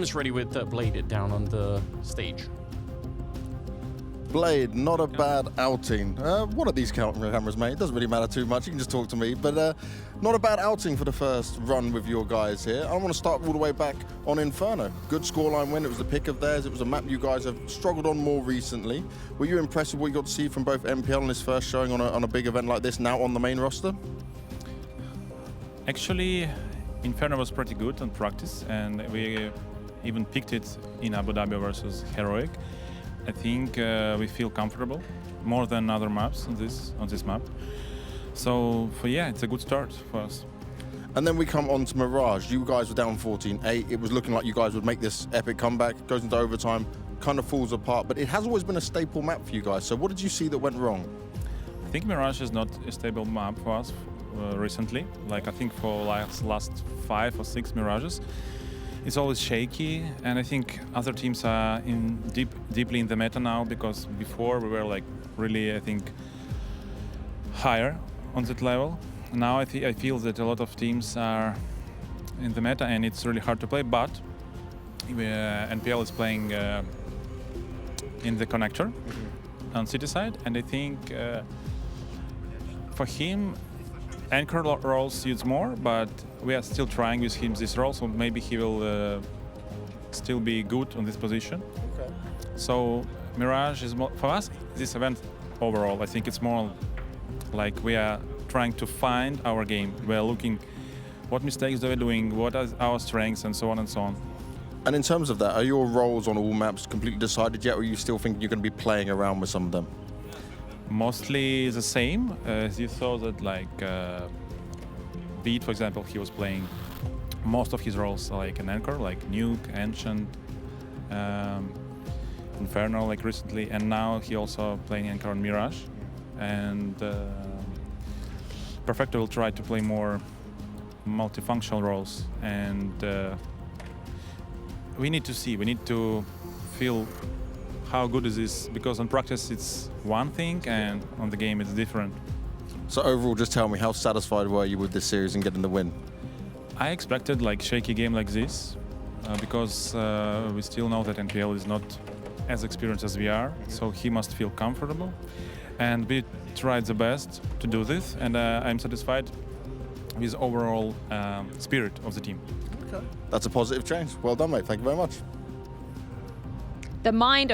team's ready with Blade down on the stage. Blade, not a bad outing. One of these cameras, mate. It doesn't really matter too much. You can just talk to me. But not a bad outing for the first run with your guys here. I want to start all the way back on Inferno. Good scoreline win. It was the pick of theirs. It was a map you guys have struggled on more recently. Were you impressed with what you got to see from both NPL and this first showing on a big event like this now on the main roster? Actually, Inferno was pretty good on practice, and we even picked it in Abu Dhabi versus Heroic. I think we feel comfortable more than other maps on this map. So yeah, it's a good start for us. And then we come on to Mirage. You guys were down 14-8. It was looking like you guys would make this epic comeback. Goes into overtime, kind of falls apart. But it has always been a staple map for you guys. So what did you see that went wrong? I think Mirage is not a stable map for us recently. Like I think for last 5 or 6 Mirages. It's always shaky, and I think other teams are deeply in the meta now, because before we were like really, I think, higher on that level. Now I feel that a lot of teams are in the meta, and it's really hard to play. But NPL is playing in the connector on city side, and I think for him, anchor role suits more, but we are still trying with him this role, so maybe he will still be good on this position. Okay. So Mirage is more, for us, this event overall, I think it's more like we are trying to find our game. We are looking what mistakes are we doing, what are our strengths, and so on and so on. And in terms of that, are your roles on all maps completely decided yet, or are you still thinking you're going to be playing around with some of them? Mostly the same. As you saw that, like Beat, for example, he was playing most of his roles like an anchor, like Nuke, Ancient, Inferno, like recently, and now he also playing anchor on Mirage. And Perfecto will try to play more multifunctional roles, and we need to see. We need to feel how good is this, because on practice it's one thing and on the game it's different. So overall, just tell me, how satisfied were you with this series and getting the win? I expected like shaky game like this because we still know that NPL is not as experienced as we are, so he must feel comfortable, and we tried the best to do this, and I'm satisfied with overall spirit of the team. Okay. That's a positive change. Well done, mate. Thank you very much. The mind of